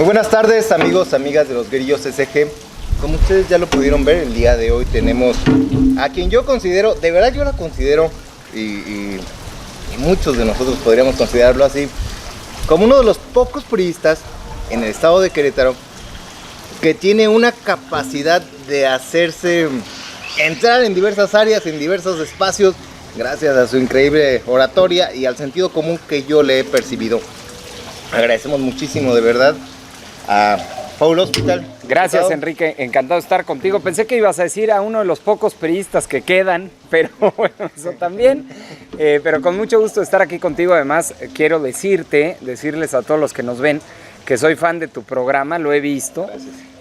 Muy buenas tardes, amigos, amigas de los Grillos SG. Como ustedes ya lo pudieron ver, el día de hoy tenemos a quien yo considero, de verdad yo la considero, y muchos de nosotros podríamos considerarlo así, como uno de los pocos priistas en el estado de Querétaro que tiene una capacidad de hacerse entrar en diversas áreas, en diversos espacios, gracias a su increíble oratoria y al sentido común que yo le he percibido. Agradecemos muchísimo, de verdad, a Paul Hospital. Gracias, diputado. Enrique, encantado de estar contigo. Pensé que ibas a decir a uno de los pocos priistas que quedan, pero bueno, eso también. Pero con mucho gusto estar aquí contigo. Además, quiero decirles a todos los que nos ven que soy fan de tu programa, lo he visto.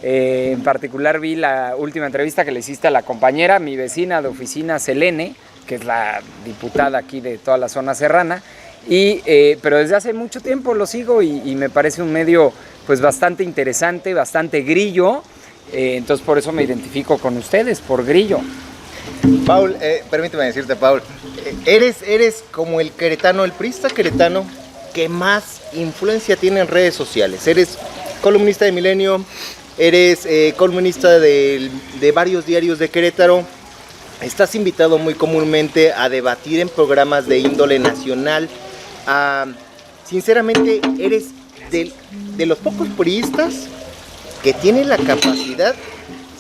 En particular vi la última entrevista que le hiciste a la compañera, mi vecina de oficina, Selene, que es la diputada aquí de toda la zona serrana. Pero desde hace mucho tiempo lo sigo y me parece un medio pues bastante interesante, bastante grillo, entonces por eso me identifico con ustedes, por grillo. Paul, permíteme decirte, Paul, eres como el queretano, el priista queretano que más influencia tiene en redes sociales. Eres columnista de Milenio, eres columnista de varios diarios de Querétaro. Estás invitado muy comúnmente a debatir en programas de índole nacional. Sinceramente, eres de los pocos priistas que tiene la capacidad,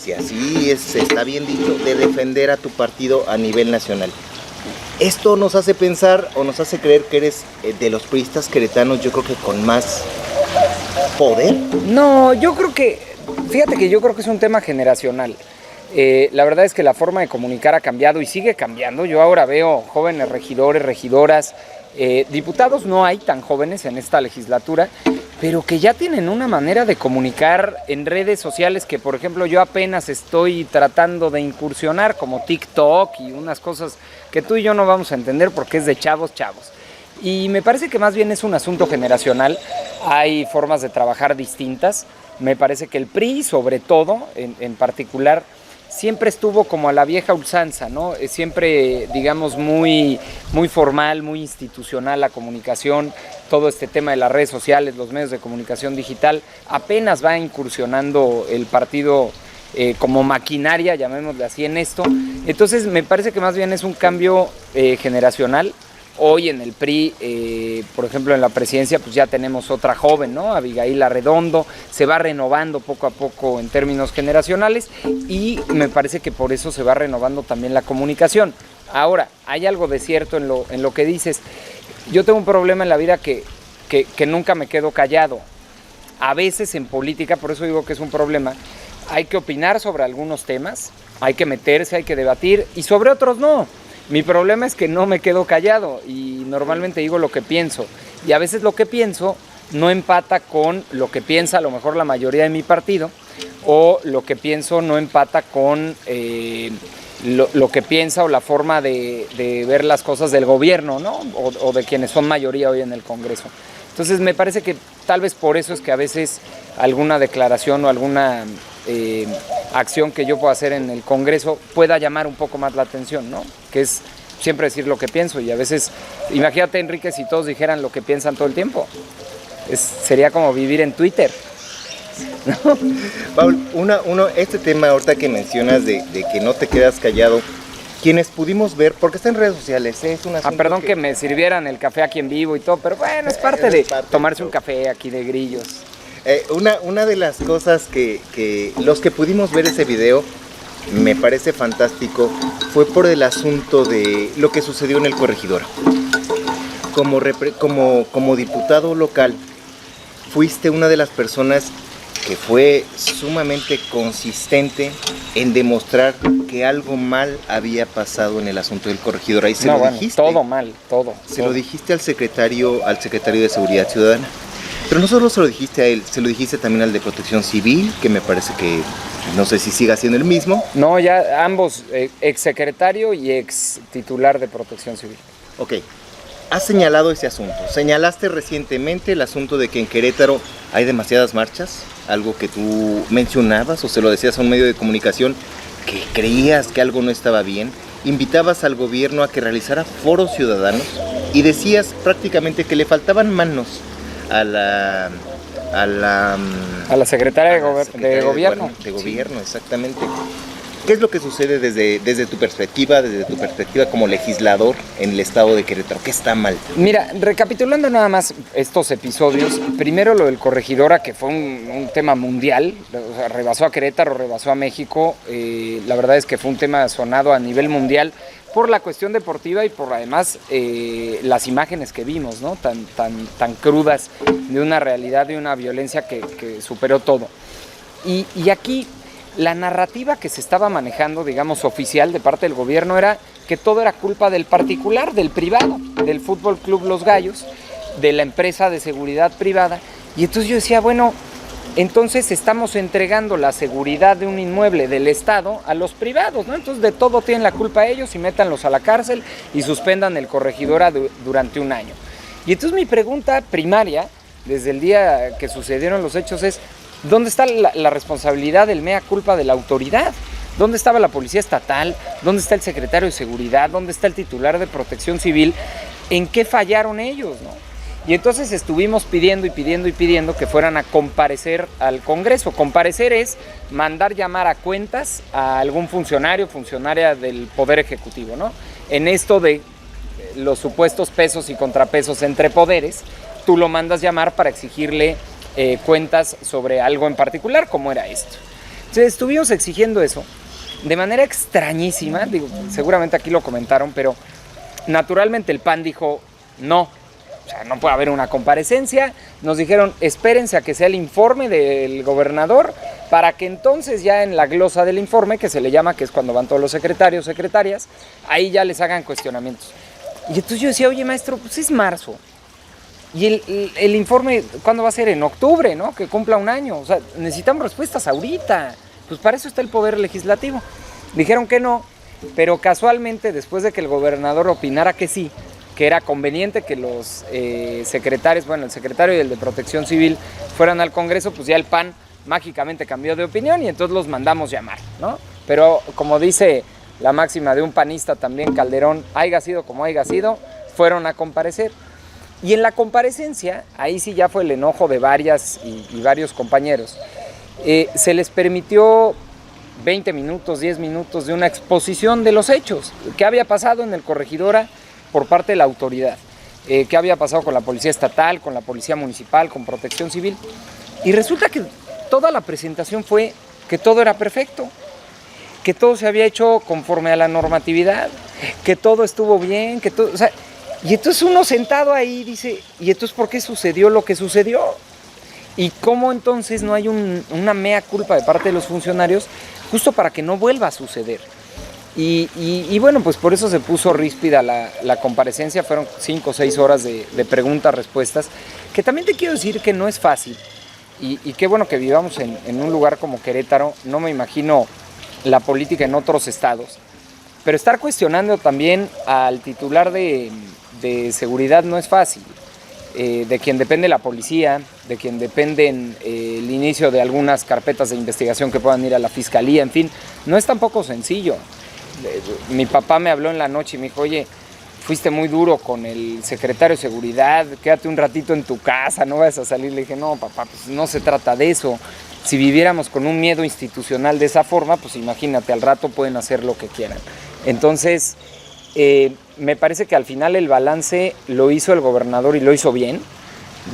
si así está bien dicho, de defender a tu partido a nivel nacional. Esto nos hace pensar o nos hace creer que eres de los priistas queretanos, yo creo que con más poder. No, fíjate que yo creo que es un tema generacional. La verdad es que la forma de comunicar ha cambiado y sigue cambiando. Yo ahora veo jóvenes regidores, regidoras, diputados no hay tan jóvenes en esta legislatura, pero que ya tienen una manera de comunicar en redes sociales que, por ejemplo, yo apenas estoy tratando de incursionar, como TikTok y unas cosas que tú y yo no vamos a entender porque es de chavos. Y me parece que más bien es un asunto generacional. Hay formas de trabajar distintas. Me parece que el PRI, sobre todo, en particular, siempre estuvo como a la vieja usanza, ¿no? Siempre, digamos, muy formal, muy institucional la comunicación, todo este tema de las redes sociales, los medios de comunicación digital. Apenas va incursionando el partido como maquinaria, llamémosle así, en esto. Entonces, me parece que más bien es un cambio generacional. Hoy en el PRI, por ejemplo, en la presidencia, pues ya tenemos otra joven, ¿no? Abigail Arredondo, se va renovando poco a poco en términos generacionales y me parece que por eso se va renovando también la comunicación. Ahora, hay algo de cierto en lo que dices. Yo tengo un problema en la vida que nunca me quedo callado. A veces en política, por eso digo que es un problema, hay que opinar sobre algunos temas, hay que meterse, hay que debatir y sobre otros no. Mi problema es que no me quedo callado y normalmente digo lo que pienso. Y a veces lo que pienso no empata con lo que piensa a lo mejor la mayoría de mi partido, o lo que pienso no empata con lo que piensa o la forma de ver las cosas del gobierno, ¿no? O de quienes son mayoría hoy en el Congreso. Entonces me parece que tal vez por eso es que a veces alguna declaración o alguna acción que yo pueda hacer en el Congreso pueda llamar un poco más la atención, ¿no? Que es siempre decir lo que pienso, y a veces, imagínate, Enrique, si todos dijeran lo que piensan todo el tiempo, sería como vivir en Twitter, ¿no? Paul, este tema ahorita que mencionas de que no te quedas callado, quienes pudimos ver, porque está en redes sociales, es un asunto perdón que me sirvieran el café aquí en vivo y todo, pero bueno, es parte de tomarse un café aquí de grillos. Una de las cosas que los que pudimos ver ese video, me parece fantástico, fue por el asunto de lo que sucedió en el Corregidora. Como diputado local, fuiste una de las personas que fue sumamente consistente en demostrar que algo mal había pasado en el asunto del Corregidora. Y dijiste. Todo mal, todo. Lo dijiste al secretario de Seguridad Ciudadana. Pero no solo se lo dijiste a él, se lo dijiste también al de Protección Civil, que me parece que no sé si siga siendo el mismo. No, ya ambos, exsecretario y ex titular de Protección Civil. Ok, has señalado ese asunto. Señalaste recientemente el asunto de que en Querétaro hay demasiadas marchas, algo que tú mencionabas o se lo decías a un medio de comunicación, que creías que algo no estaba bien. Invitabas al gobierno a que realizara foros ciudadanos y decías prácticamente que le faltaban manos a A la secretaria de Gobierno. De Gobierno, exactamente. ¿Qué es lo que sucede desde tu perspectiva como legislador en el estado de Querétaro? ¿Qué está mal? Mira, recapitulando nada más estos episodios, primero lo del Corregidora, que fue un tema mundial, o sea, rebasó a Querétaro, rebasó a México, la verdad es que fue un tema sonado a nivel mundial por la cuestión deportiva y por además las imágenes que vimos, ¿no? Tan crudas de una realidad, de una violencia que superó todo. Y aquí la narrativa que se estaba manejando, digamos, oficial de parte del gobierno era que todo era culpa del particular, del privado, del Fútbol Club Los Gallos, de la empresa de seguridad privada. Y entonces yo decía, bueno, entonces estamos entregando la seguridad de un inmueble del Estado a los privados, ¿no? Entonces de todo tienen la culpa ellos y métanlos a la cárcel y suspendan el Corregidora durante un año. Y entonces mi pregunta primaria, desde el día que sucedieron los hechos, es ¿dónde está la responsabilidad del mea culpa de la autoridad? ¿Dónde estaba la policía estatal? ¿Dónde está el secretario de seguridad? ¿Dónde está el titular de protección civil? ¿En qué fallaron ellos, no? Y entonces estuvimos pidiendo que fueran a comparecer al Congreso. Comparecer es mandar llamar a cuentas a algún funcionaria del Poder Ejecutivo, ¿no? En esto de los supuestos pesos y contrapesos entre poderes, tú lo mandas llamar para exigirle cuentas sobre algo en particular, como era esto. Entonces estuvimos exigiendo eso de manera extrañísima, digo, seguramente aquí lo comentaron, pero naturalmente el PAN dijo no, o sea, no puede haber una comparecencia. Nos dijeron espérense a que sea el informe del gobernador para que entonces ya en la glosa del informe, que se le llama, que es cuando van todos los secretarios, secretarias, ahí ya les hagan cuestionamientos. Y entonces yo decía, oye maestro, pues es marzo. Y el informe, ¿cuándo va a ser? En octubre, ¿no? Que cumpla un año. O sea, necesitamos respuestas ahorita. Pues para eso está el Poder Legislativo. Dijeron que no, pero casualmente, después de que el gobernador opinara que sí, que era conveniente que los secretarios, bueno, el secretario y el de Protección Civil fueran al Congreso, pues ya el PAN mágicamente cambió de opinión y entonces los mandamos llamar, ¿no? Pero como dice la máxima de un panista también, Calderón, haya sido como haya sido, fueron a comparecer. Y en la comparecencia, ahí sí ya fue el enojo de varias y varios compañeros, se les permitió 20 minutos, 10 minutos de una exposición de los hechos, qué había pasado en el Corregidora por parte de la autoridad, qué había pasado con la policía estatal, con la policía municipal, con Protección Civil. Y resulta que toda la presentación fue que todo era perfecto, que todo se había hecho conforme a la normatividad, que todo estuvo bien, que todo, o sea, y entonces uno sentado ahí dice, ¿y entonces por qué sucedió lo que sucedió? ¿Y cómo entonces no hay una mea culpa de parte de los funcionarios justo para que no vuelva a suceder? Y bueno, pues por eso se puso ríspida la comparecencia, fueron 5 o 6 horas de preguntas, respuestas, que también te quiero decir que no es fácil, y qué bueno que vivamos en un lugar como Querétaro, no me imagino la política en otros estados, pero estar cuestionando también al titular de seguridad no es fácil, de quien depende la policía, de quien dependen el inicio de algunas carpetas de investigación que puedan ir a la fiscalía, en fin, no es tampoco sencillo. Mi papá me habló en la noche y me dijo, oye, fuiste muy duro con el secretario de seguridad, quédate un ratito en tu casa, no vayas a salir. Le dije, no papá, pues no se trata de eso. Si viviéramos con un miedo institucional de esa forma, pues imagínate, al rato pueden hacer lo que quieran. Entonces, me parece que al final el balance lo hizo el gobernador y lo hizo bien,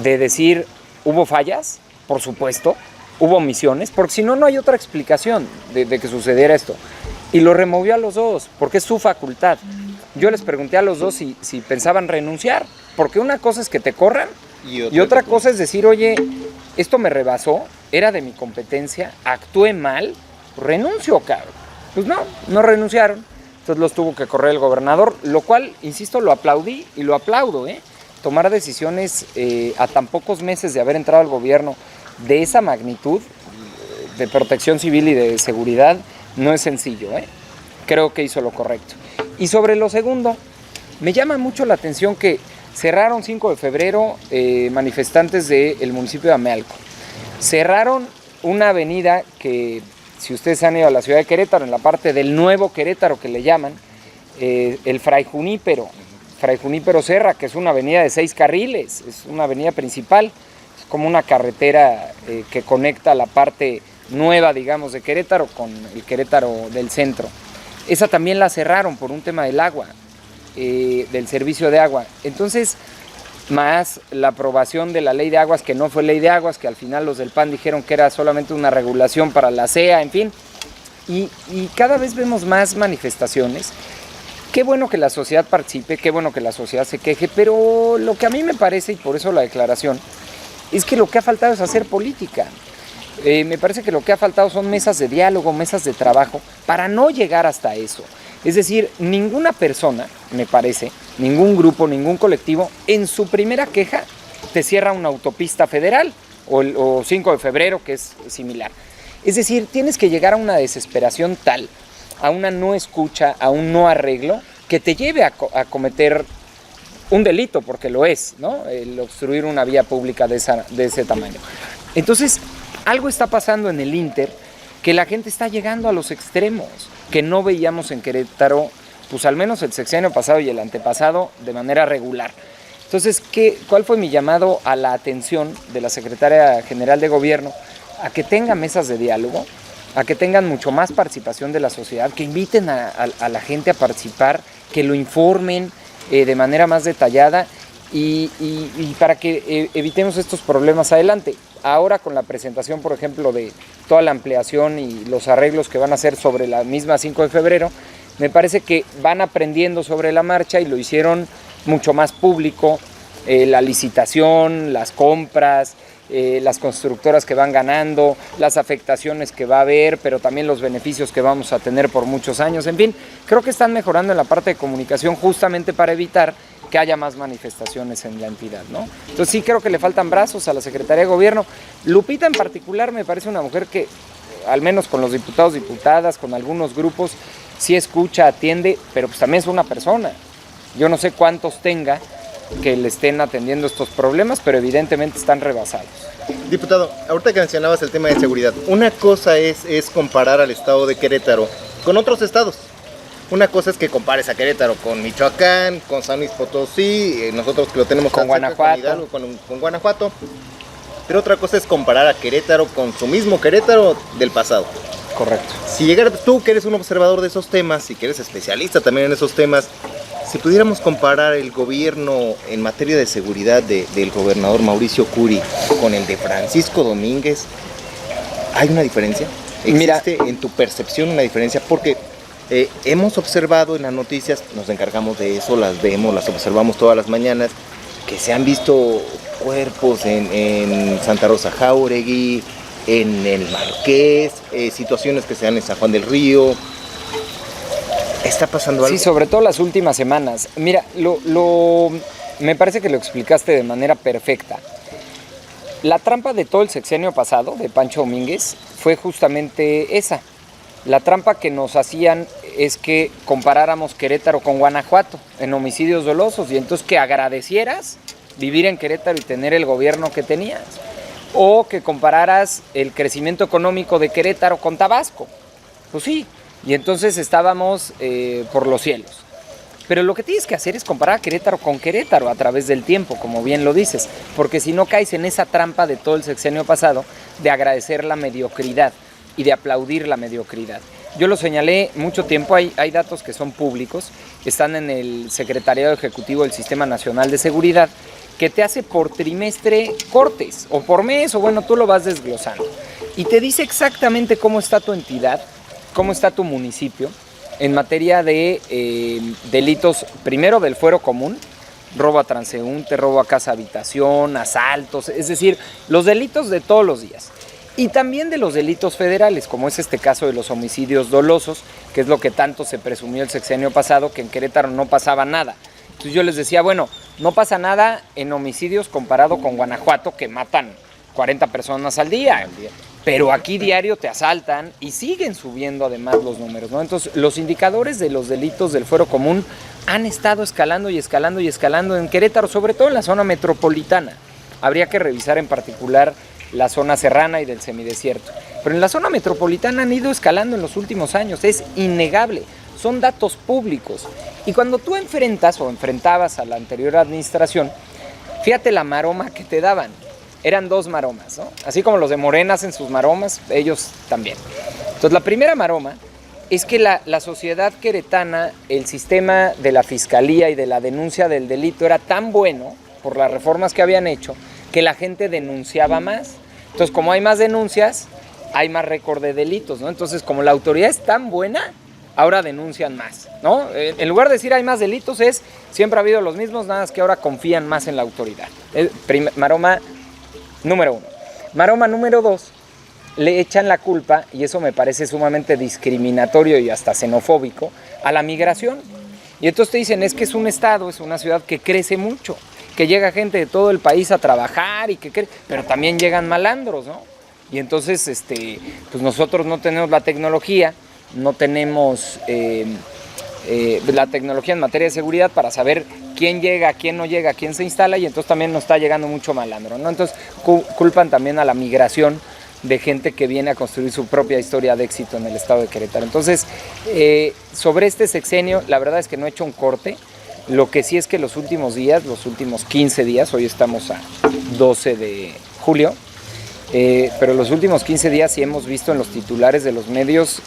de decir, hubo fallas, por supuesto, hubo omisiones, porque si no, no hay otra explicación de que sucediera esto. Y lo removió a los dos, porque es su facultad. Yo les pregunté a los dos si pensaban renunciar, porque una cosa es que te corran y otra cosa es decir, oye, esto me rebasó, era de mi competencia, actué mal, renuncio, cabrón. Pues no renunciaron. Entonces los tuvo que correr el gobernador, lo cual, insisto, lo aplaudí y lo aplaudo, Tomar decisiones a tan pocos meses de haber entrado al gobierno de esa magnitud, de protección civil y de seguridad, no es sencillo, Creo que hizo lo correcto. Y sobre lo segundo, me llama mucho la atención que cerraron 5 de febrero manifestantes del municipio de Amealco. Cerraron una avenida que, si ustedes han ido a la ciudad de Querétaro, en la parte del nuevo Querétaro que le llaman, el Fray Junípero Serra, que es una avenida de 6 carriles, es una avenida principal. como una carretera que conecta la parte nueva, digamos, de Querétaro con el Querétaro del centro. Esa también la cerraron por un tema del agua, del servicio de agua. Entonces, más la aprobación de la ley de aguas, que no fue ley de aguas, que al final los del PAN dijeron que era solamente una regulación para la CEA, en fin. Y cada vez vemos más manifestaciones. Qué bueno que la sociedad participe, qué bueno que la sociedad se queje, pero lo que a mí me parece, y por eso la declaración, es que lo que ha faltado es hacer política. Me parece que lo que ha faltado son mesas de diálogo, mesas de trabajo, para no llegar hasta eso. Es decir, ninguna persona, me parece, ningún grupo, ningún colectivo, en su primera queja te cierra una autopista federal o 5 de febrero, que es similar. Es decir, tienes que llegar a una desesperación tal, a una no escucha, a un no arreglo, que te lleve a cometer un delito, porque lo es, ¿no? El obstruir una vía pública de ese tamaño. Entonces, algo está pasando en el Inter, que la gente está llegando a los extremos, que no veíamos en Querétaro, pues al menos el sexenio pasado y el antepasado, de manera regular. Entonces, ¿cuál fue mi llamado a la atención de la Secretaria General de Gobierno? A que tenga mesas de diálogo, a que tengan mucho más participación de la sociedad, que inviten a la gente a participar, que lo informen de manera más detallada y para que evitemos estos problemas adelante. Ahora con la presentación, por ejemplo, de toda la ampliación y los arreglos que van a hacer sobre la misma 5 de febrero, me parece que van aprendiendo sobre la marcha y lo hicieron mucho más público, la licitación, las compras, las constructoras que van ganando, las afectaciones que va a haber, pero también los beneficios que vamos a tener por muchos años. En fin, creo que están mejorando en la parte de comunicación justamente para evitar que haya más manifestaciones en la entidad, ¿no? Entonces sí creo que le faltan brazos a la Secretaría de Gobierno. Lupita en particular me parece una mujer que, al menos con los diputados, diputadas, con algunos grupos, sí escucha, atiende, pero pues también es una persona. Yo no sé cuántos tenga que le estén atendiendo estos problemas, pero evidentemente están rebasados. Diputado, ahorita que mencionabas el tema de seguridad, una cosa es comparar al estado de Querétaro con otros estados. Una cosa es que compares a Querétaro con Michoacán, con San Luis Potosí, nosotros que lo tenemos con Guanajuato, con Guanajuato. Pero otra cosa es comparar a Querétaro con su mismo Querétaro del pasado. Correcto. Si llegaras tú, que eres un observador de esos temas y que eres especialista también en esos temas, si pudiéramos comparar el gobierno en materia de seguridad del gobernador Mauricio Curi con el de Francisco Domínguez, ¿hay una diferencia? ¿Existe en tu percepción una diferencia? Porque hemos observado en las noticias, nos encargamos de eso, las vemos, las observamos todas las mañanas, que se han visto cuerpos en Santa Rosa Jáuregui, en el Marqués, situaciones que se dan en San Juan del Río. ¿Está pasando algo? Sí, sobre todo las últimas semanas. Mira, me parece que lo explicaste de manera perfecta. La trampa de todo el sexenio pasado, de Pancho Domínguez, fue justamente esa. La trampa que nos hacían es que comparáramos Querétaro con Guanajuato en homicidios dolosos y entonces que agradecieras vivir en Querétaro y tener el gobierno que tenías. O que compararas el crecimiento económico de Querétaro con Tabasco. Pues sí, y entonces estábamos por los cielos. Pero lo que tienes que hacer es comparar a Querétaro con Querétaro a través del tiempo, como bien lo dices, porque si no caes en esa trampa de todo el sexenio pasado de agradecer la mediocridad y de aplaudir la mediocridad. Yo lo señalé mucho tiempo, hay datos que son públicos, están en el Secretariado Ejecutivo del Sistema Nacional de Seguridad, que te hace por trimestre cortes, o por mes, o bueno, tú lo vas desglosando. Y te dice exactamente cómo está tu entidad, cómo está tu municipio, en materia de delitos, primero del fuero común, robo a transeúnte, robo a casa habitación, asaltos, es decir, los delitos de todos los días. Y también de los delitos federales, como es este caso de los homicidios dolosos, que es lo que tanto se presumió el sexenio pasado, que en Querétaro no pasaba nada. Entonces yo les decía, bueno, no pasa nada en homicidios comparado con Guanajuato, que matan 40 personas al día. Pero aquí diario te asaltan y siguen subiendo además los números, ¿no? Entonces los indicadores de los delitos del fuero común han estado escalando y escalando y escalando en Querétaro, sobre todo en la zona metropolitana. Habría que revisar en particular la zona serrana y del semidesierto. Pero en la zona metropolitana han ido escalando en los últimos años, es innegable, son datos públicos. Y cuando tú enfrentas o enfrentabas a la anterior administración, fíjate la maroma que te daban. eran 2 maromas, ¿no? Así como los de Morena hacen sus maromas, ellos también. Entonces la primera maroma es que la sociedad queretana, el sistema de la fiscalía y de la denuncia del delito era tan bueno por las reformas que habían hecho que la gente denunciaba más. Entonces, como hay más denuncias, hay más récord de delitos, ¿no? Entonces, como la autoridad es tan buena, ahora denuncian más, ¿no? En lugar de decir hay más delitos, siempre ha habido los mismos, nada más que ahora confían más en la autoridad. Maroma número 1. Maroma número 2, le echan la culpa, y eso me parece sumamente discriminatorio y hasta xenofóbico, a la migración. Y entonces te dicen, es que es un estado, es una ciudad que crece mucho, que llega gente de todo el país a trabajar, pero también llegan malandros, ¿no? Y entonces, pues nosotros no tenemos la tecnología, no tenemos la tecnología en materia de seguridad para saber quién llega, quién no llega, quién se instala, y entonces también nos está llegando mucho malandro, ¿no? Entonces culpan también a la migración de gente que viene a construir su propia historia de éxito en el estado de Querétaro. Entonces, sobre este sexenio, la verdad es que no he hecho un corte. Lo que sí es que los últimos días, los últimos 15 días, hoy estamos a 12 de julio, pero los últimos 15 días sí hemos visto en los titulares de los medios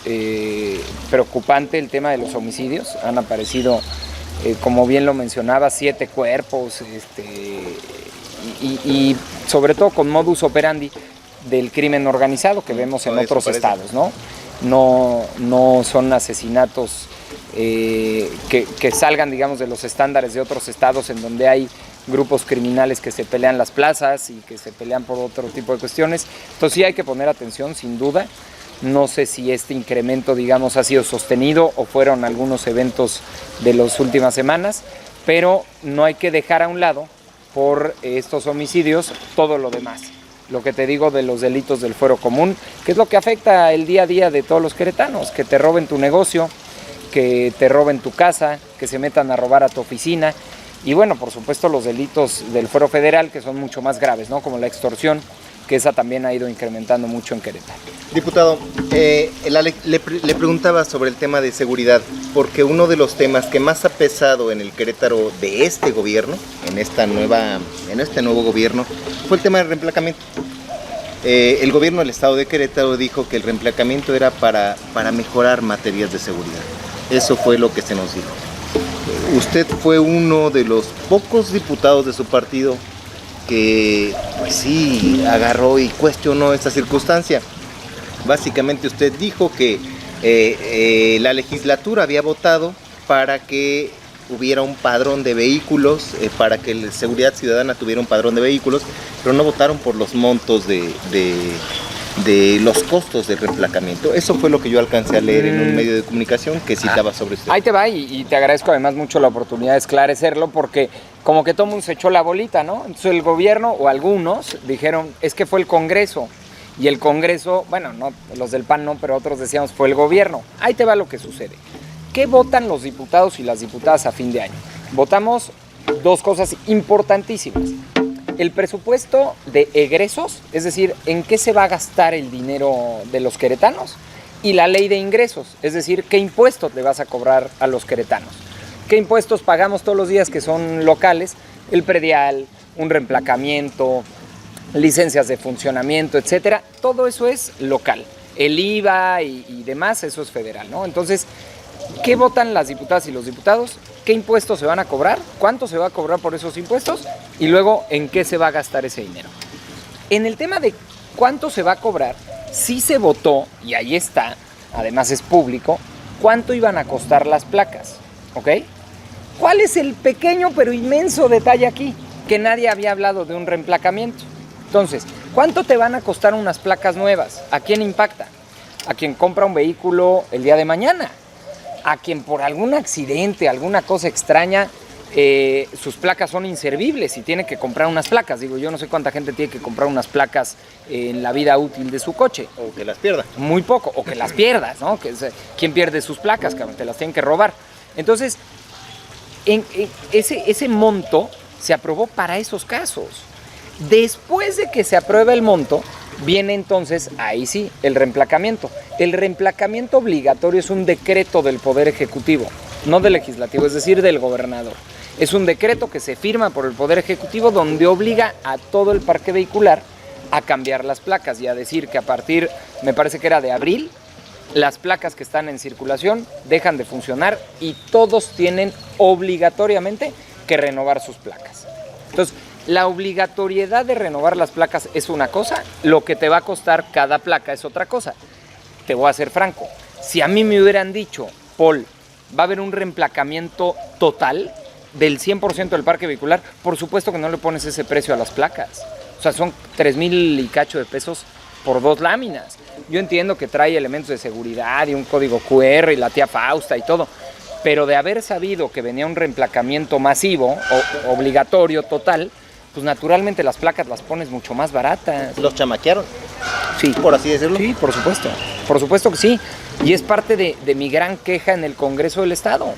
preocupante el tema de los homicidios. Han aparecido, como bien lo mencionaba, 7 cuerpos y sobre todo con modus operandi del crimen organizado que vemos en otros estados, ¿no? No son asesinatos que salgan, digamos, de los estándares de otros estados en donde hay grupos criminales que se pelean las plazas y que se pelean por otro tipo de cuestiones. Entonces sí hay que poner atención, sin duda. No sé si este incremento, digamos, ha sido sostenido o fueron algunos eventos de las últimas semanas, pero no hay que dejar a un lado por estos homicidios todo lo demás. Lo que te digo de los delitos del fuero común, que es lo que afecta el día a día de todos los queretanos, que te roben tu negocio, que te roben tu casa, que se metan a robar a tu oficina, y bueno, por supuesto los delitos del fuero federal, que son mucho más graves, ¿no? Como la extorsión, que esa también ha ido incrementando mucho en Querétaro. Diputado, le preguntaba sobre el tema de seguridad, porque uno de los temas que más ha pesado en el Querétaro de este gobierno, en este nuevo gobierno, fue el tema del reemplacamiento. El gobierno del estado de Querétaro dijo que el reemplacamiento era para mejorar materias de seguridad. Eso fue lo que se nos dijo. Usted fue uno de los pocos diputados de su partido que, pues sí, agarró y cuestionó esta circunstancia. Básicamente usted dijo que la legislatura había votado para que hubiera un padrón de vehículos, para que la Seguridad Ciudadana tuviera un padrón de vehículos, pero no votaron por los montos de los costos del reemplacamiento. Eso fue lo que yo alcancé a leer en un medio de comunicación que citaba sobre esto. Ahí te va, y te agradezco además mucho la oportunidad de esclarecerlo, porque como que todo el mundo se echó la bolita, ¿no? Entonces el gobierno, o algunos, dijeron, es que fue el Congreso. Y el Congreso, bueno, no, los del PAN no, pero otros decíamos, fue el gobierno. Ahí te va lo que sucede. ¿Qué votan los diputados y las diputadas a fin de año? Votamos 2 cosas importantísimas. El presupuesto de egresos, es decir, en qué se va a gastar el dinero de los queretanos, y la ley de ingresos, es decir, qué impuestos le vas a cobrar a los queretanos. ¿Qué impuestos pagamos todos los días que son locales? El predial, un reemplacamiento, licencias de funcionamiento, etcétera. Todo eso es local. El IVA y demás, eso es federal, ¿no? Entonces, ¿qué votan las diputadas y los diputados? ¿Qué impuestos se van a cobrar? ¿Cuánto se va a cobrar por esos impuestos? Y luego, ¿en qué se va a gastar ese dinero? En el tema de cuánto se va a cobrar, sí se votó, y ahí está, además es público, cuánto iban a costar las placas, ¿ok? ¿Cuál es el pequeño pero inmenso detalle aquí? Que nadie había hablado de un reemplacamiento. Entonces, ¿cuánto te van a costar unas placas nuevas? ¿A quién impacta? A quien compra un vehículo el día de mañana. A quien por algún accidente, alguna cosa extraña, sus placas son inservibles y tiene que comprar unas placas. Digo, yo no sé cuánta gente tiene que comprar unas placas en la vida útil de su coche. O que las pierda. Muy poco, o que las pierdas, ¿no? ¿Quién pierde sus placas? Que te las tienen que robar. Entonces, ese monto se aprobó para esos casos. Después de que se aprueba el monto, viene entonces, ahí sí, el reemplacamiento. El reemplacamiento obligatorio es un decreto del Poder Ejecutivo, no del Legislativo, es decir, del gobernador. Es un decreto que se firma por el Poder Ejecutivo donde obliga a todo el parque vehicular a cambiar las placas y a decir que a partir, me parece que era de abril, las placas que están en circulación dejan de funcionar y todos tienen obligatoriamente que renovar sus placas. Entonces, la obligatoriedad de renovar las placas es una cosa, lo que te va a costar cada placa es otra cosa. Te voy a ser franco, si a mí me hubieran dicho, Paul, va a haber un reemplacamiento total del 100% del parque vehicular, por supuesto que no le pones ese precio a las placas. O sea, son 3,000 y cacho de pesos por 2 láminas. Yo entiendo que trae elementos de seguridad y un código QR y la tía Fausta y todo, pero de haber sabido que venía un reemplacamiento masivo o obligatorio total, pues naturalmente las placas las pones mucho más baratas. ¿Los chamaquearon? Sí. Por así decirlo. Sí, por supuesto que sí. Y es parte de mi gran queja en el Congreso del Estado.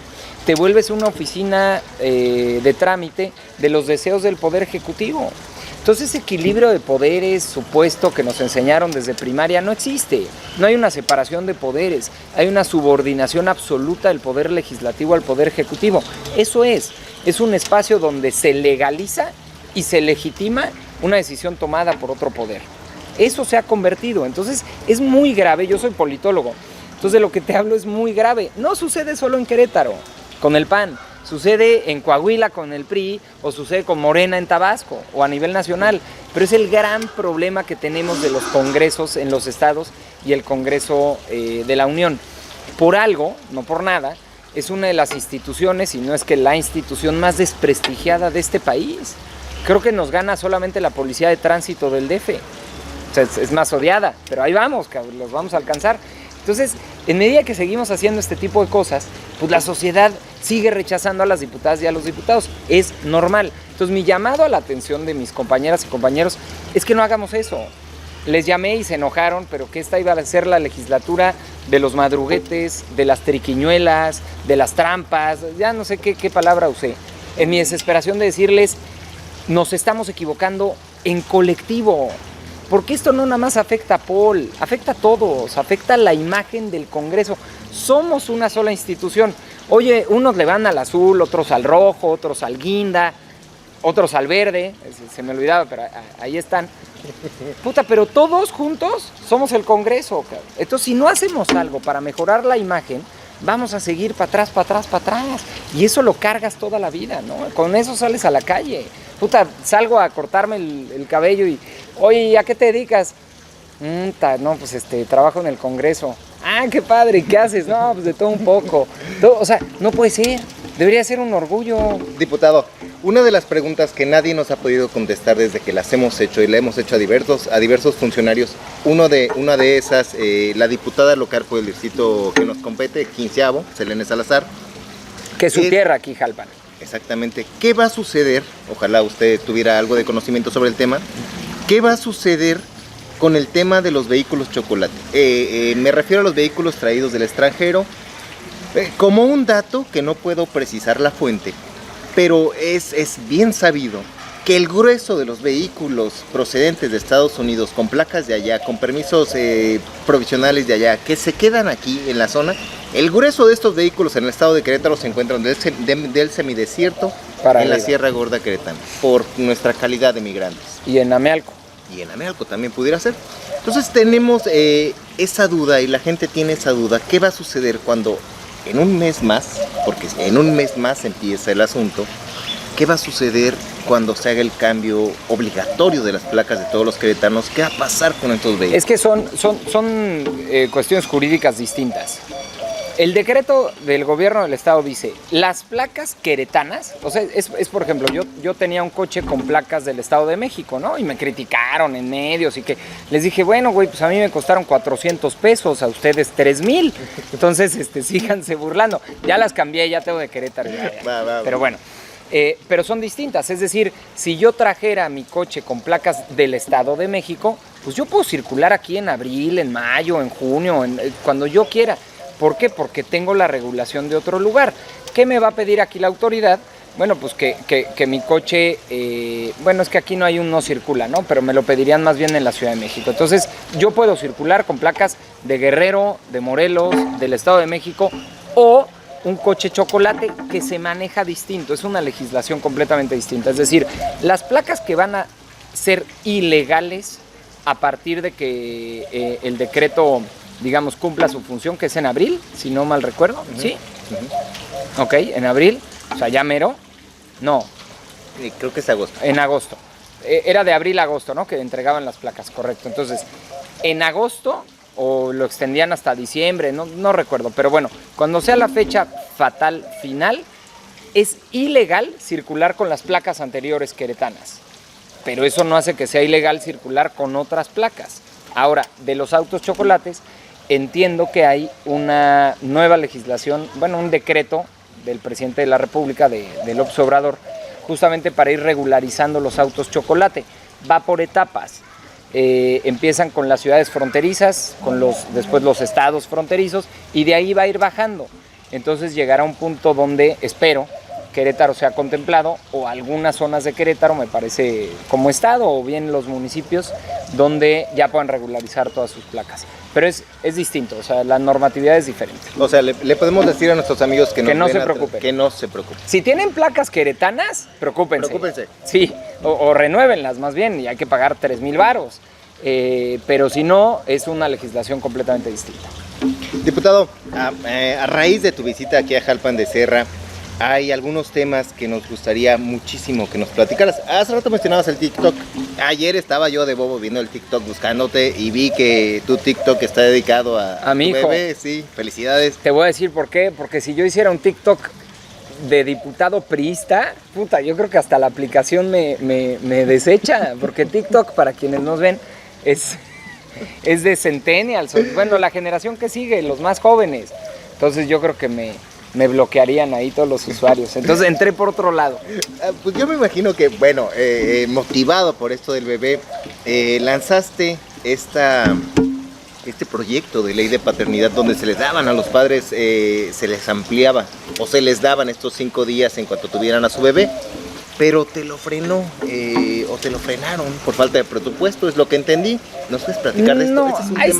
Te vuelves una oficina de trámite de los deseos del Poder Ejecutivo. Entonces ese equilibrio de poderes supuesto que nos enseñaron desde primaria no existe. No hay una separación de poderes, hay una subordinación absoluta del poder legislativo al poder ejecutivo. Eso es un espacio donde se legaliza y se legitima una decisión tomada por otro poder. Eso se ha convertido, entonces es muy grave, yo soy politólogo, entonces de lo que te hablo es muy grave. No sucede solo en Querétaro, con el PAN. Sucede en Coahuila con el PRI o sucede con Morena en Tabasco o a nivel nacional, pero es el gran problema que tenemos de los congresos en los estados y el Congreso de la Unión. Por algo, no por nada, es una de las instituciones, y no es que la institución más desprestigiada de este país. Creo que nos gana solamente la Policía de Tránsito del DF. O sea, es más odiada, pero ahí vamos, los vamos a alcanzar. Entonces, en medida que seguimos haciendo este tipo de cosas, pues la sociedad sigue rechazando a las diputadas y a los diputados. Es normal. Entonces, mi llamado a la atención de mis compañeras y compañeros es que no hagamos eso. Les llamé y se enojaron, pero que esta iba a ser la legislatura de los madruguetes, de las triquiñuelas, de las trampas, ya no sé qué palabra usé. En mi desesperación de decirles, nos estamos equivocando en colectivo. Porque esto no nada más afecta a Paul, afecta a todos, afecta a la imagen del Congreso. Somos una sola institución. Oye, unos le van al azul, otros al rojo, otros al guinda, otros al verde. Se me olvidaba, pero ahí están. Puta, pero todos juntos somos el Congreso, cabrón. Entonces, si no hacemos algo para mejorar la imagen, vamos a seguir para atrás, para atrás, para atrás. Y eso lo cargas toda la vida, ¿no? Con eso sales a la calle. Puta, salgo a cortarme el cabello y, oye, ¿a qué te dedicas? No, pues trabajo en el Congreso. Ah, qué padre, ¿qué haces? No, pues de todo un poco. O sea, no puede ser. Debería ser un orgullo. Diputado, una de las preguntas que nadie nos ha podido contestar desde que las hemos hecho y la hemos hecho a diversos funcionarios, una de esas, la diputada local por el distrito que nos compete, 15º, Selene Salazar. Que es su tierra aquí, Jalpan. Exactamente. ¿Qué va a suceder? Ojalá usted tuviera algo de conocimiento sobre el tema. ¿Qué va a suceder con el tema de los vehículos chocolate? Me refiero a los vehículos traídos del extranjero. Como un dato que no puedo precisar la fuente, pero es bien sabido que el grueso de los vehículos procedentes de Estados Unidos con placas de allá, con permisos provisionales de allá, que se quedan aquí en la zona, el grueso de estos vehículos en el estado de Querétaro se encuentran del semidesierto para en la Sierra Gorda Queretana, por nuestra calidad de migrantes. Y en Amealco. Y en Amealco también pudiera ser. Entonces tenemos esa duda y la gente tiene esa duda. ¿Qué va a suceder cuando en un mes más, porque en un mes más empieza el asunto, qué va a suceder cuando se haga el cambio obligatorio de las placas de todos los queretanos? ¿Qué va a pasar con estos vehículos? Es que son cuestiones jurídicas distintas. El decreto del gobierno del estado dice, las placas queretanas, o sea, es por ejemplo, yo tenía un coche con placas del Estado de México, ¿no? Y me criticaron en medios y que les dije, bueno, güey, pues a mí me costaron 400 pesos, a ustedes 3,000. Entonces, síganse burlando. Ya las cambié, ya tengo de Querétaro. Ya. Pero bueno, pero son distintas. Es decir, si yo trajera mi coche con placas del Estado de México, pues yo puedo circular aquí en abril, en mayo, en junio, cuando yo quiera. ¿Por qué? Porque tengo la regulación de otro lugar. ¿Qué me va a pedir aquí la autoridad? Bueno, pues que mi coche, bueno, es que aquí no hay un no circula, ¿no? Pero me lo pedirían más bien en la Ciudad de México. Entonces, yo puedo circular con placas de Guerrero, de Morelos, del Estado de México o un coche chocolate que se maneja distinto, es una legislación completamente distinta. Es decir, las placas que van a ser ilegales a partir de que el decreto, digamos, cumpla su función, que es en abril, si no mal recuerdo, ¿sí? Ok, en abril, o sea, ya mero, no. Creo que es agosto. En agosto. Era de abril a agosto, ¿no? Que entregaban las placas, correcto. Entonces, en agosto, o lo extendían hasta diciembre, no recuerdo, pero bueno, cuando sea la fecha fatal final, es ilegal circular con las placas anteriores queretanas. Pero eso no hace que sea ilegal circular con otras placas. Ahora, de los autos chocolates, entiendo que hay una nueva legislación, bueno, un decreto del presidente de la República, de López Obrador, justamente para ir regularizando los autos chocolate. Va por etapas. Empiezan con las ciudades fronterizas, después los estados fronterizos, y de ahí va a ir bajando. Entonces llegará un punto donde, espero, Querétaro sea contemplado, o algunas zonas de Querétaro, me parece, como estado, o bien los municipios, donde ya puedan regularizar todas sus placas. Pero es distinto, o sea, la normatividad es diferente. O sea, le podemos decir a nuestros amigos que no se preocupen. Que no se preocupen. Si tienen placas queretanas, preocúpense. Preocúpense. Sí, o renuévenlas más bien, y hay que pagar 3,000 varos. Pero si no, es una legislación completamente distinta. Diputado, a raíz de tu visita aquí a Jalpan de Serra, hay algunos temas que nos gustaría muchísimo que nos platicaras. Hace rato mencionabas el TikTok. Ayer estaba yo de bobo viendo el TikTok buscándote y vi que tu TikTok está dedicado a mi tu hijo. bebé. Sí, felicidades. Te voy a decir por qué. Porque si yo hiciera un TikTok de diputado priista, puta, yo creo que hasta la aplicación me desecha. Porque TikTok, para quienes nos ven, es de centennials. Bueno, la generación que sigue, los más jóvenes. Entonces yo creo que me bloquearían ahí todos los usuarios. Entonces entré por otro lado. Pues yo me imagino que, bueno, motivado por esto del bebé, lanzaste este proyecto de ley de paternidad donde se les daban a los padres, se les ampliaba o se les daban estos 5 días en cuanto tuvieran a su bebé, pero te lo frenó o te lo frenaron por falta de presupuesto, es lo que entendí. ¿Nos puedes platicar de esto? No, ahí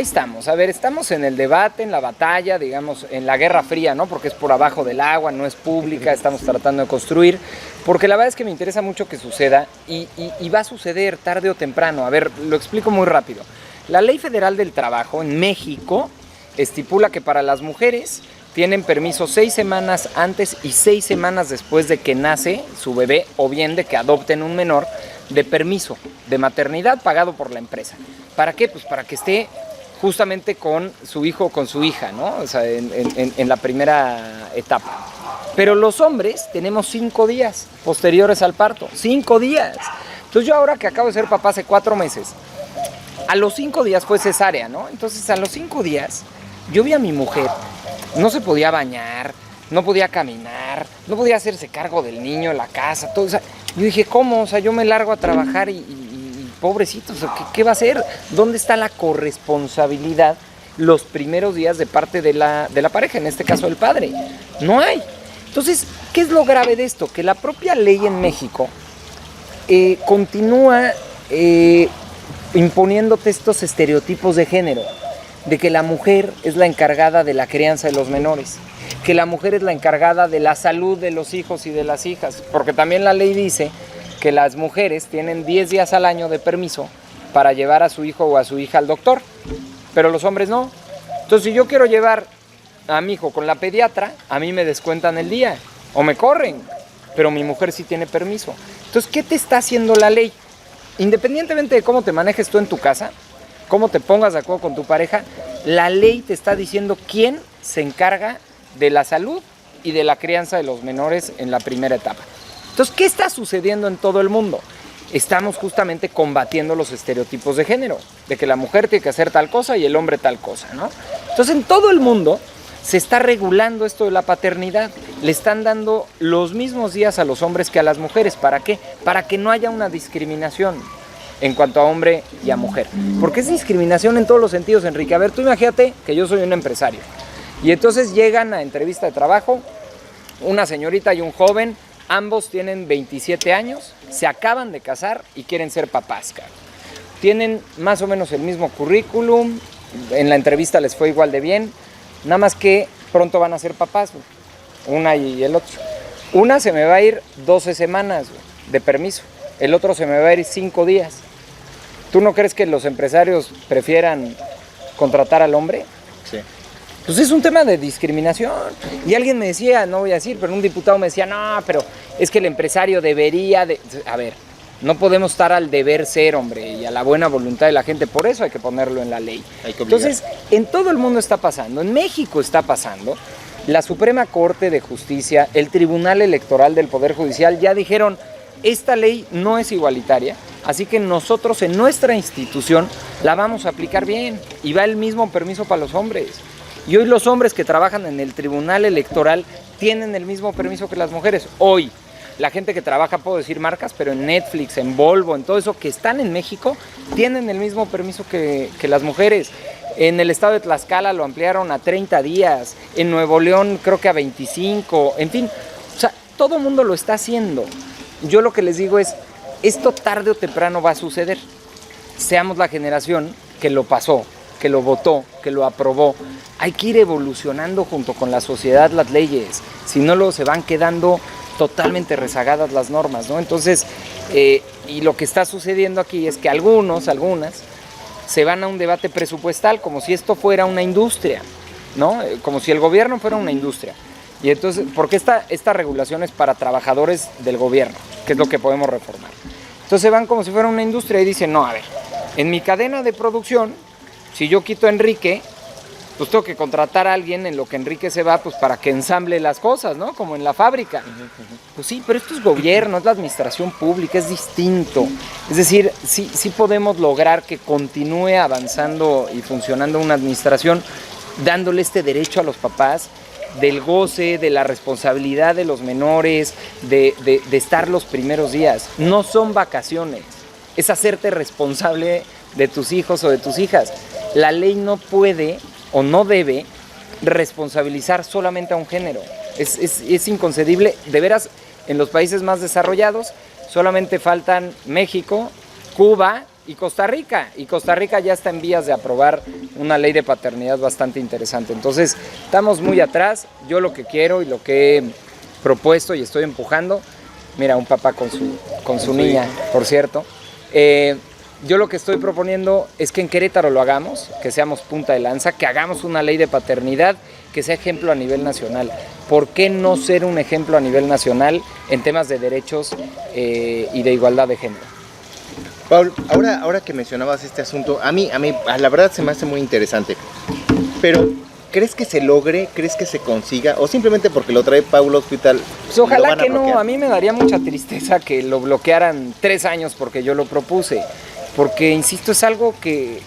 estamos. A ver, estamos en el debate, en la batalla, digamos, en la Guerra Fría, ¿no? Porque es por abajo del agua, no es pública, estamos tratando de construir. Porque la verdad es que me interesa mucho que suceda y va a suceder tarde o temprano. A ver, lo explico muy rápido. La Ley Federal del Trabajo en México estipula que para las mujeres tienen permiso 6 semanas antes y 6 semanas después de que nace su bebé, o bien de que adopten un menor, de permiso de maternidad pagado por la empresa. ¿Para qué? Pues para que esté justamente con su hijo o con su hija, ¿no? O sea, en la primera etapa. Pero los hombres tenemos 5 días posteriores al parto. 5 días. Entonces yo ahora que acabo de ser papá hace 4 meses, a los 5 días fue cesárea, ¿no? Entonces a los 5 días yo vi a mi mujer, no se podía bañar, no podía caminar, no podía hacerse cargo del niño, la casa, todo. O sea, yo dije, ¿cómo? O sea, yo me largo a trabajar y pobrecito, o sea, ¿qué va a hacer? ¿Dónde está la corresponsabilidad los primeros días de parte de la pareja, en este caso el padre? No hay. Entonces, ¿qué es lo grave de esto? Que la propia ley en México continúa imponiéndote estos estereotipos de género, de que la mujer es la encargada de la crianza de los menores, que la mujer es la encargada de la salud de los hijos y de las hijas, porque también la ley dice que las mujeres tienen 10 días al año de permiso para llevar a su hijo o a su hija al doctor, pero los hombres no. Entonces, si yo quiero llevar a mi hijo con la pediatra, a mí me descuentan el día o me corren, pero mi mujer sí tiene permiso. Entonces, ¿qué te está haciendo la ley? Independientemente de cómo te manejes tú en tu casa, cómo te pongas de acuerdo con tu pareja, la ley te está diciendo quién se encarga de la salud y de la crianza de los menores en la primera etapa. Entonces, ¿qué está sucediendo en todo el mundo? Estamos justamente combatiendo los estereotipos de género, de que la mujer tiene que hacer tal cosa y el hombre tal cosa, ¿no? Entonces, en todo el mundo se está regulando esto de la paternidad. Le están dando los mismos días a los hombres que a las mujeres. ¿Para qué? Para que no haya una discriminación en cuanto a hombre y a mujer. Porque es discriminación en todos los sentidos, Enrique. A ver, tú imagínate que yo soy un empresario. Y entonces llegan a entrevista de trabajo una señorita y un joven. Ambos tienen 27 años, se acaban de casar y quieren ser papás, cara. Tienen más o menos el mismo currículum. En la entrevista les fue igual de bien. Nada más que pronto van a ser papás, güey, una y el otro. Una se me va a ir 12 semanas, güey, de permiso, el otro se me va a ir 5 días. ¿Tú no crees que los empresarios prefieran contratar al hombre? Sí. Pues es un tema de discriminación. Y alguien me decía, no voy a decir, pero un diputado me decía, no, pero es que el empresario debería de... A ver, no podemos estar al deber ser, hombre, y a la buena voluntad de la gente. Por eso hay que ponerlo en la ley. Entonces, en todo el mundo está pasando. En México está pasando. La Suprema Corte de Justicia, el Tribunal Electoral del Poder Judicial ya dijeron, esta ley no es igualitaria, así que nosotros en nuestra institución la vamos a aplicar bien y va el mismo permiso para los hombres. Y hoy los hombres que trabajan en el Tribunal Electoral tienen el mismo permiso que las mujeres. Hoy, la gente que trabaja, puedo decir marcas, pero en Netflix, en Volvo, en todo eso, que están en México, tienen el mismo permiso que las mujeres. En el estado de Tlaxcala lo ampliaron a 30 días, en Nuevo León creo que a 25, en fin, o sea, todo el mundo lo está haciendo. Yo lo que les digo es, esto tarde o temprano va a suceder. Seamos la generación que lo pasó, que lo votó, que lo aprobó. Hay que ir evolucionando junto con la sociedad las leyes, si no luego se van quedando totalmente rezagadas las normas, ¿no? Entonces, y lo que está sucediendo aquí es que algunas, se van a un debate presupuestal como si esto fuera una industria, ¿no? Como si el gobierno fuera una industria. Y entonces, porque esta regulación es para trabajadores del gobierno, que es lo que podemos reformar. Entonces van como si fuera una industria y dicen, no, a ver, en mi cadena de producción, si yo quito a Enrique, pues tengo que contratar a alguien en lo que Enrique se va, pues para que ensamble las cosas, ¿no? Como en la fábrica. Pues sí, pero esto es gobierno, es la administración pública, es distinto. Es decir, sí podemos lograr que continúe avanzando y funcionando una administración, dándole este derecho a los papás del goce, de la responsabilidad de los menores, de estar los primeros días. No son vacaciones, es hacerte responsable de tus hijos o de tus hijas. La ley no puede o no debe responsabilizar solamente a un género. Es inconcebible. De veras, en los países más desarrollados solamente faltan México, Cuba y Costa Rica. Y Costa Rica ya está en vías de aprobar una ley de paternidad bastante interesante. Entonces, estamos muy atrás. Yo lo que quiero y lo que he propuesto y estoy empujando, mira, un papá con su niña, por cierto. Yo lo que estoy proponiendo es que en Querétaro lo hagamos, que seamos punta de lanza, que hagamos una ley de paternidad que sea ejemplo a nivel nacional. ¿Por qué no ser un ejemplo a nivel nacional en temas de derechos y de igualdad de género? Paul, ahora que mencionabas este asunto, a mí la verdad se me hace muy interesante, pero ¿crees que se logre? ¿Crees que se consiga? ¿O simplemente porque lo trae Paul Hospital? Pues ojalá que no, a mí me daría mucha tristeza que lo bloquearan 3 años porque yo lo propuse. Porque, insisto, es algo que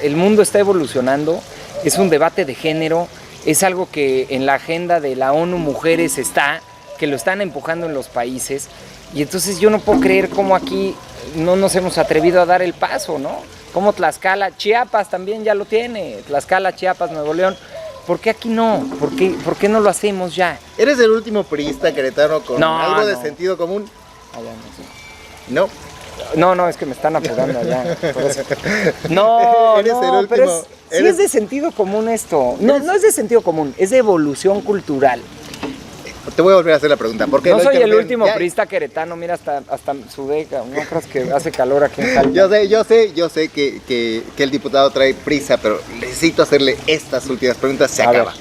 el mundo está evolucionando, es un debate de género, es algo que en la agenda de la ONU Mujeres está, que lo están empujando en los países, y entonces yo no puedo creer cómo aquí no nos hemos atrevido a dar el paso, ¿no? Como Tlaxcala, Chiapas también ya lo tiene, Tlaxcala, Chiapas, Nuevo León. ¿Por qué aquí no? ¿Por qué no lo hacemos ya? ¿Eres el último priista queretano con algo de sentido común? Allá no sé. ¿No? No, es que me están apurando allá. Por eso. No, Eres el último. Pero sí es de sentido común esto. No es de sentido común, es de evolución cultural. Te voy a volver a hacer la pregunta. ¿Por qué no soy el último priista queretano, mira, hasta Sudeca. ¿No crees que hace calor aquí en Jalpa? Yo sé que el diputado trae prisa, pero necesito hacerle estas últimas preguntas. Se acaba.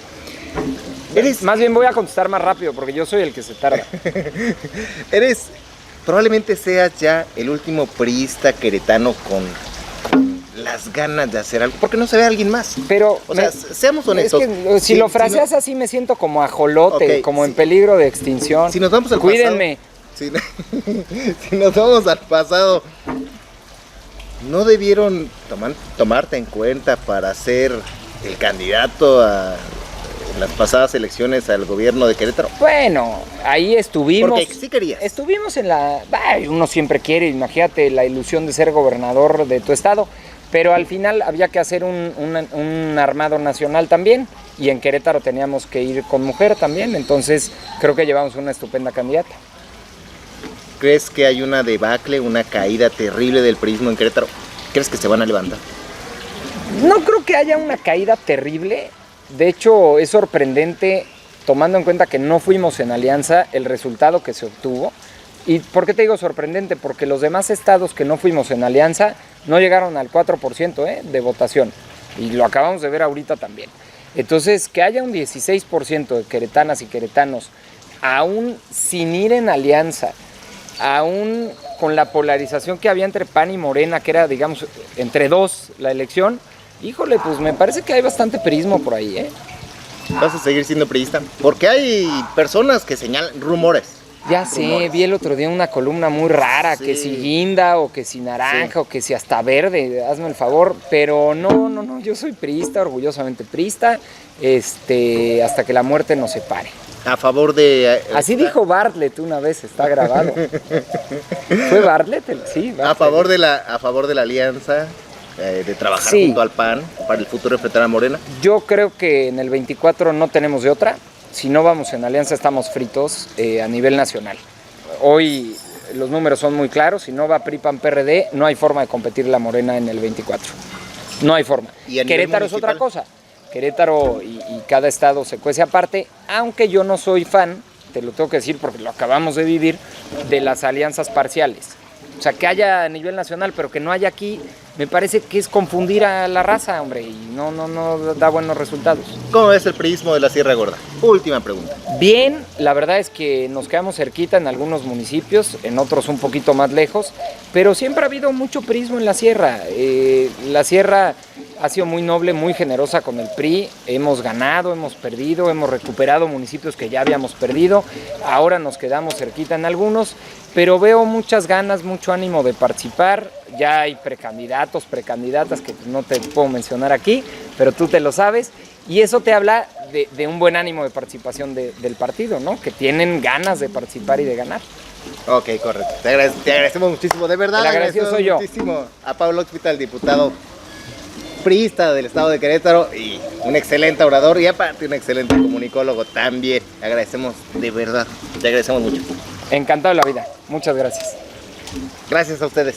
Más bien voy a contestar más rápido porque yo soy el que se tarda. Probablemente seas ya el último priista queretano con las ganas de hacer algo, porque no se ve a alguien más. Pero, seamos honestos. Es que si lo fraseas así me siento como ajolote, como en peligro de extinción. Si nos vamos al Cuídenme. pasado, si nos vamos al pasado, ¿no debieron tomarte en cuenta para ser el candidato a las pasadas elecciones al gobierno de Querétaro? Bueno, ahí estuvimos. Porque sí querías. Estuvimos en la... uno siempre quiere, imagínate la ilusión de ser gobernador de tu estado, pero al final había que hacer un armado nacional también, y en Querétaro teníamos que ir con mujer también, entonces creo que llevamos una estupenda candidata. ¿Crees que hay una debacle, una caída terrible del priismo en Querétaro? ¿Crees que se van a levantar? No creo que haya una caída terrible, De hecho, es sorprendente, tomando en cuenta que no fuimos en alianza, el resultado que se obtuvo. ¿Y por qué te digo sorprendente? Porque los demás estados que no fuimos en alianza no llegaron al 4% de votación. Y lo acabamos de ver ahorita también. Entonces, que haya un 16% de queretanas y queretanos, aún sin ir en alianza, aún con la polarización que había entre PAN y Morena, que era, digamos, entre dos la elección, híjole, pues me parece que hay bastante perismo por ahí, ¿eh? ¿Vas a seguir siendo priista? Porque hay personas que señalan rumores. Ya sé, vi el otro día una columna muy rara, que si guinda o que si naranja o que si hasta verde, hazme el favor, pero no, yo soy priista, orgullosamente priista, hasta que la muerte nos separe. A favor de... Así dijo Bartlett una vez, está grabado. ¿Fue Bartlett? Sí, Bartlett. A favor de la alianza, de trabajar junto al PAN para el futuro enfrentar a Morena. Yo creo que en el 24 no tenemos de otra. Si no vamos en alianza estamos fritos a nivel nacional. Hoy los números son muy claros, si no va PRI, PAN, PRD, no hay forma de competir la Morena en el 24. No hay forma. Querétaro es otra cosa. Querétaro y cada estado se cuece aparte, aunque yo no soy fan, te lo tengo que decir porque lo acabamos de vivir, de las alianzas parciales. O sea, que haya a nivel nacional, pero que no haya aquí, me parece que es confundir a la raza, hombre, y no da buenos resultados. ¿Cómo ves el priismo de la Sierra Gorda? Última pregunta. Bien, la verdad es que nos quedamos cerquita en algunos municipios, en otros un poquito más lejos, pero siempre ha habido mucho priismo en la Sierra. La Sierra ha sido muy noble, muy generosa con el PRI, hemos ganado, hemos perdido, hemos recuperado municipios que ya habíamos perdido, ahora nos quedamos cerquita en algunos, pero veo muchas ganas, mucho ánimo de participar. Ya hay precandidatos, precandidatas que no te puedo mencionar aquí, pero tú te lo sabes, y eso te habla de un buen ánimo de participación del partido, ¿no? Que tienen ganas de participar y de ganar. Ok, correcto. Te agradecemos muchísimo, de verdad. El agradecido soy yo. Muchísimo a Pablo Hospital, diputado priista del estado de Querétaro y un excelente orador y aparte un excelente comunicólogo también. Agradecemos de verdad, te agradecemos mucho. Encantado de la vida, muchas gracias. Gracias a ustedes.